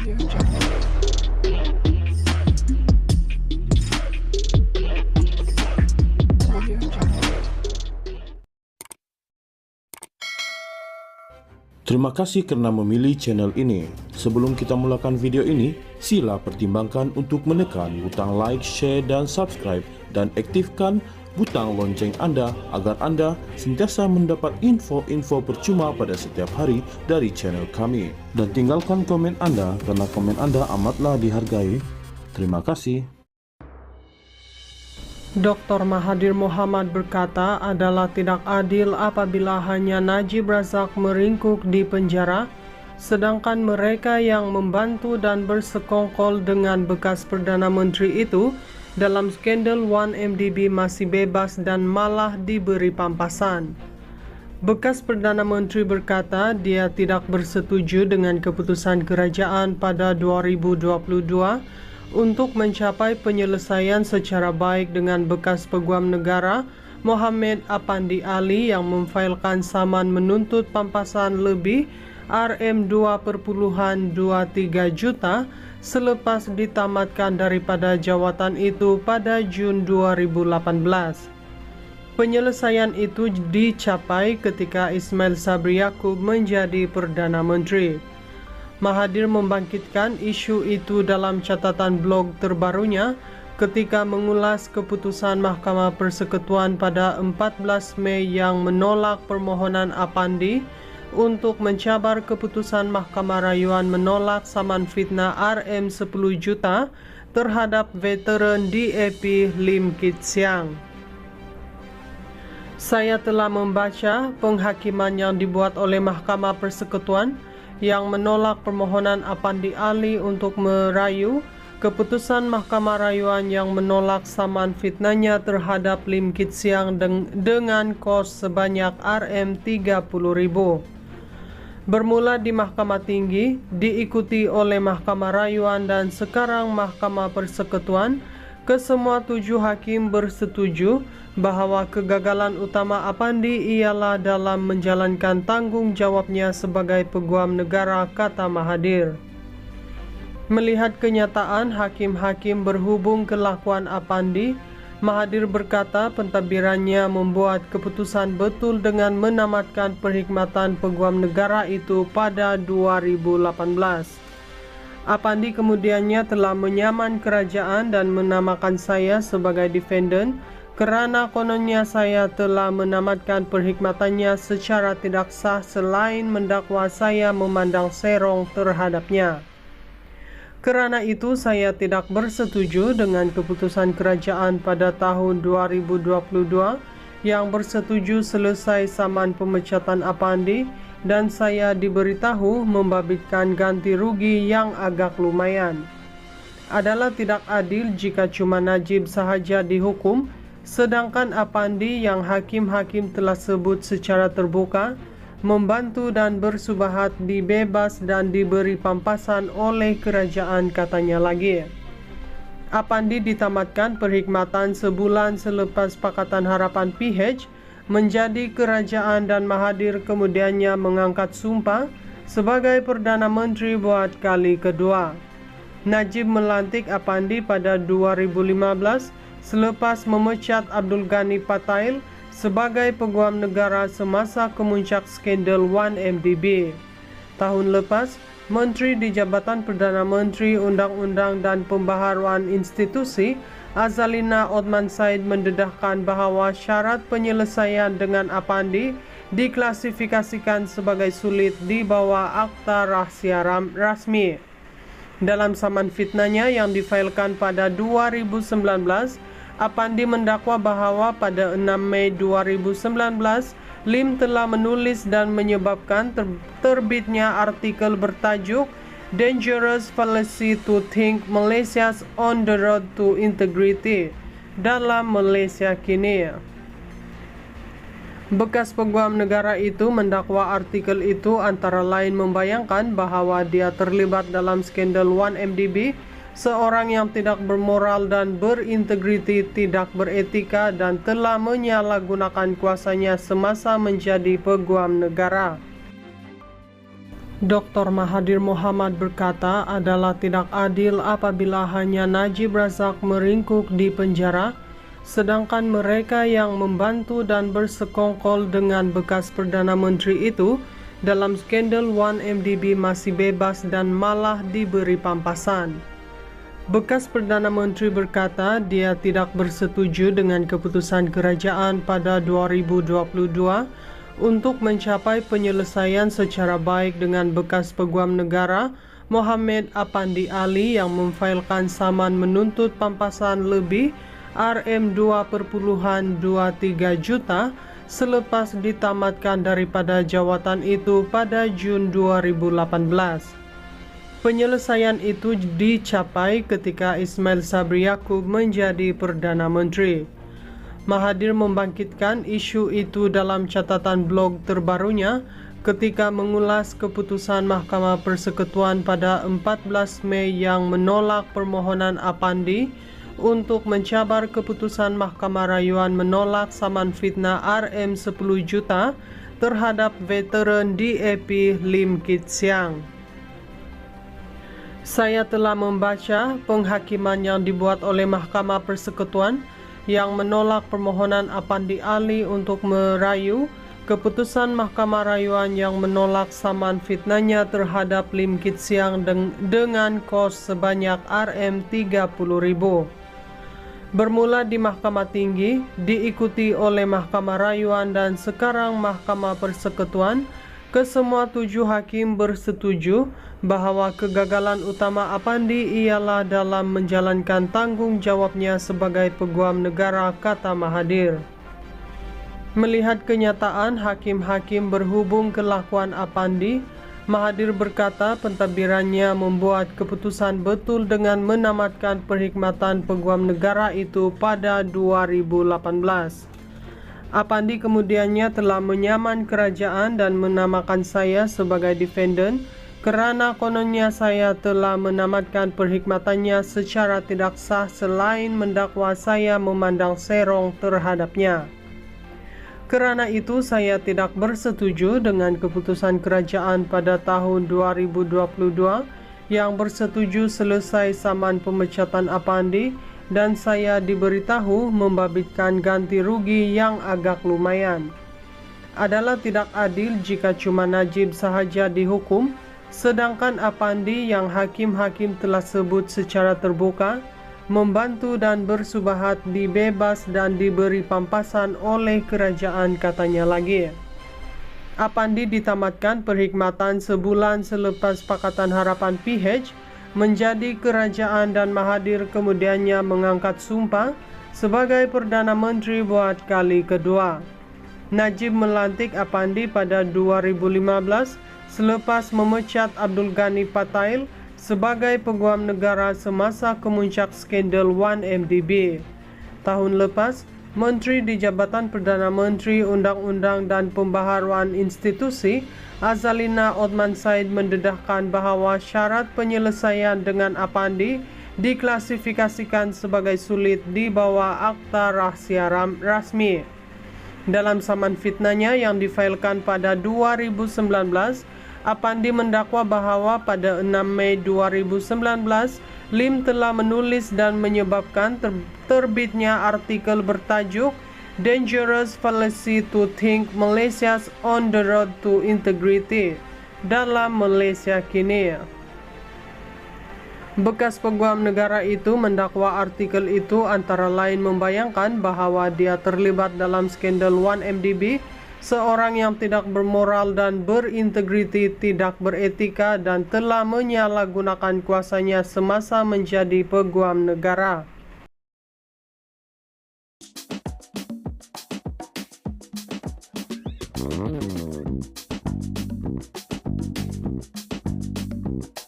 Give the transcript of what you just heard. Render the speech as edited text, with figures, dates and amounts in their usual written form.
Terima kasih karena memilih channel ini. Sebelum kita mulakan video ini, sila pertimbangkan untuk menekan butang like, share, dan subscribe, dan aktifkan butang lonceng Anda agar Anda sentiasa mendapat info-info percuma pada setiap hari dari channel kami. Dan tinggalkan komen Anda karena komen Anda amatlah dihargai. Terima kasih. Dr. Mahathir Mohamad berkata adalah tidak adil apabila hanya Najib Razak meringkuk di penjara, sedangkan mereka yang membantu dan bersekongkol dengan bekas Perdana Menteri itu dalam skandal 1MDB masih bebas dan malah diberi pampasan. Bekas Perdana Menteri berkata dia tidak bersetuju dengan keputusan kerajaan pada 2022 untuk mencapai penyelesaian secara baik dengan bekas Peguam Negara Mohamed Apandi Ali yang memfailkan saman menuntut pampasan lebih RM2.23 juta selepas ditamatkan daripada jawatan itu pada Jun 2018. Penyelesaian itu dicapai ketika Ismail Sabri Yaakob menjadi Perdana Menteri. Mahathir membangkitkan isu itu dalam catatan blog terbarunya ketika mengulas keputusan Mahkamah Persekutuan pada 14 Mei yang menolak permohonan Apandi untuk mencabar keputusan Mahkamah Rayuan menolak saman fitnah RM10 juta terhadap veteran DAP Lim Kit Siang. Saya telah membaca penghakiman yang dibuat oleh Mahkamah Persekutuan yang menolak permohonan Apandi Ali untuk merayu keputusan Mahkamah Rayuan yang menolak saman fitnahnya terhadap Lim Kit Siang dengan kos sebanyak RM30.000. Bermula di Mahkamah Tinggi, diikuti oleh Mahkamah Rayuan dan sekarang Mahkamah Persekutuan, kesemua 7 hakim bersetuju bahwa kegagalan utama Apandi ialah dalam menjalankan tanggung jawabnya sebagai Peguam Negara, kata Mahathir. Melihat kenyataan hakim-hakim berhubung kelakuan Apandi, Mahathir berkata pentadbirannya membuat keputusan betul dengan menamatkan perkhidmatan Peguam Negara itu pada 2018. Apandi kemudiannya telah menyaman kerajaan dan menamakan saya sebagai defendant kerana kononnya saya telah menamatkan perkhidmatannya secara tidak sah selain mendakwa saya memandang serong terhadapnya. Kerana itu saya tidak bersetuju dengan keputusan kerajaan pada tahun 2022 yang bersetuju selesai saman pemecatan Apandi dan saya diberitahu membabitkan ganti rugi yang agak lumayan. Adalah tidak adil jika cuma Najib sahaja dihukum, sedangkan Apandi yang hakim-hakim telah sebut secara terbuka, membantu dan bersubahat dibebas dan diberi pampasan oleh kerajaan, katanya lagi. Apandi ditamatkan perkhidmatan sebulan selepas Pakatan Harapan PH menjadi kerajaan dan Mahathir kemudiannya mengangkat sumpah sebagai Perdana Menteri buat kali kedua. Najib melantik Apandi pada 2015 selepas memecat Abdul Ghani Patail sebagai Peguam Negara semasa kemuncak skandal 1MDB. Tahun lepas, Menteri di Jabatan Perdana Menteri Undang-Undang dan Pembaharuan Institusi Azalina Othman Said mendedahkan bahawa syarat penyelesaian dengan Apandi diklasifikasikan sebagai sulit di bawah Akta Rahsia Rasmi. Dalam saman fitnahnya yang difailkan pada 2019, Apandi mendakwa bahawa pada 6 Mei 2019, Lim telah menulis dan menyebabkan terbitnya artikel bertajuk Dangerous Fallacy to Think Malaysia's on the Road to Integrity dalam Malaysia Kini. Bekas Peguam Negara itu mendakwa artikel itu antara lain membayangkan bahawa dia terlibat dalam skandal 1MDB, seorang yang tidak bermoral dan berintegriti, tidak beretika dan telah menyalahgunakan kuasanya semasa menjadi Peguam Negara. Dr. Mahathir Mohamad berkata adalah tidak adil apabila hanya Najib Razak meringkuk di penjara, sedangkan mereka yang membantu dan bersekongkol dengan bekas Perdana Menteri itu dalam skandal 1MDB masih bebas dan malah diberi pampasan. Bekas Perdana Menteri berkata dia tidak bersetuju dengan keputusan kerajaan pada 2022 untuk mencapai penyelesaian secara baik dengan bekas Peguam Negara Mohamed Apandi Ali yang memfailkan saman menuntut pampasan lebih RM2.23 juta selepas ditamatkan daripada jawatan itu pada Jun 2018. Penyelesaian itu dicapai ketika Ismail Sabri Yaakob menjadi Perdana Menteri. Mahathir membangkitkan isu itu dalam catatan blog terbarunya ketika mengulas keputusan Mahkamah Persekutuan pada 14 Mei yang menolak permohonan Apandi untuk mencabar keputusan Mahkamah Rayuan menolak saman fitnah RM10 juta terhadap veteran DAP Lim Kit Siang. Saya telah membaca penghakiman yang dibuat oleh Mahkamah Persekutuan yang menolak permohonan Apandi Ali untuk merayu keputusan Mahkamah Rayuan yang menolak saman fitnahnya terhadap Lim Kit Siang dengan kos sebanyak RM30.000. Bermula di Mahkamah Tinggi, diikuti oleh Mahkamah Rayuan dan sekarang Mahkamah Persekutuan, kesemua 7 hakim bersetuju bahwa kegagalan utama Apandi ialah dalam menjalankan tanggung jawabnya sebagai peguam negara, kata Mahathir. Melihat kenyataan hakim-hakim berhubung kelakuan Apandi, Mahathir berkata pentadbirannya membuat keputusan betul dengan menamatkan perkhidmatan peguam negara itu pada 2018. Apandi kemudiannya telah menyaman kerajaan dan menamakan saya sebagai defendant kerana kononnya saya telah menamatkan perkhidmatannya secara tidak sah selain mendakwa saya memandang serong terhadapnya. Kerana itu saya tidak bersetuju dengan keputusan kerajaan pada tahun 2022 yang bersetuju selesai saman pemecatan Apandi dan saya diberitahu membabitkan ganti rugi yang agak lumayan. Adalah tidak adil jika cuma Najib sahaja dihukum, sedangkan Apandi yang hakim-hakim telah sebut secara terbuka, membantu dan bersubahat dibebas dan diberi pampasan oleh kerajaan, katanya lagi. Apandi ditamatkan perkhidmatan sebulan selepas Pakatan Harapan PH menjadi kerajaan dan Mahathir kemudiannya mengangkat sumpah sebagai Perdana Menteri buat kali kedua. Najib melantik Apandi pada 2015 selepas memecat Abdul Ghani Patail sebagai peguam negara semasa kemuncak skandal 1MDB. Tahun lepas, Menteri di Jabatan Perdana Menteri Undang-Undang dan Pembaharuan Institusi Azalina Othman Said mendedahkan bahawa syarat penyelesaian dengan Apandi diklasifikasikan sebagai sulit di bawah Akta Rahsia Rasmi. Dalam saman fitnahnya yang difailkan pada 2019, Apandi mendakwa bahawa pada 6 Mei 2019, Lim telah menulis dan menyebabkan terbitnya artikel bertajuk Dangerous Fallacy to Think Malaysia's on the Road to Integrity dalam Malaysia Kini. Bekas peguam negara itu mendakwa artikel itu antara lain membayangkan bahawa dia terlibat dalam skandal 1MDB, seorang yang tidak bermoral dan berintegriti, tidak beretika dan telah menyalahgunakan kuasanya semasa menjadi peguam negara.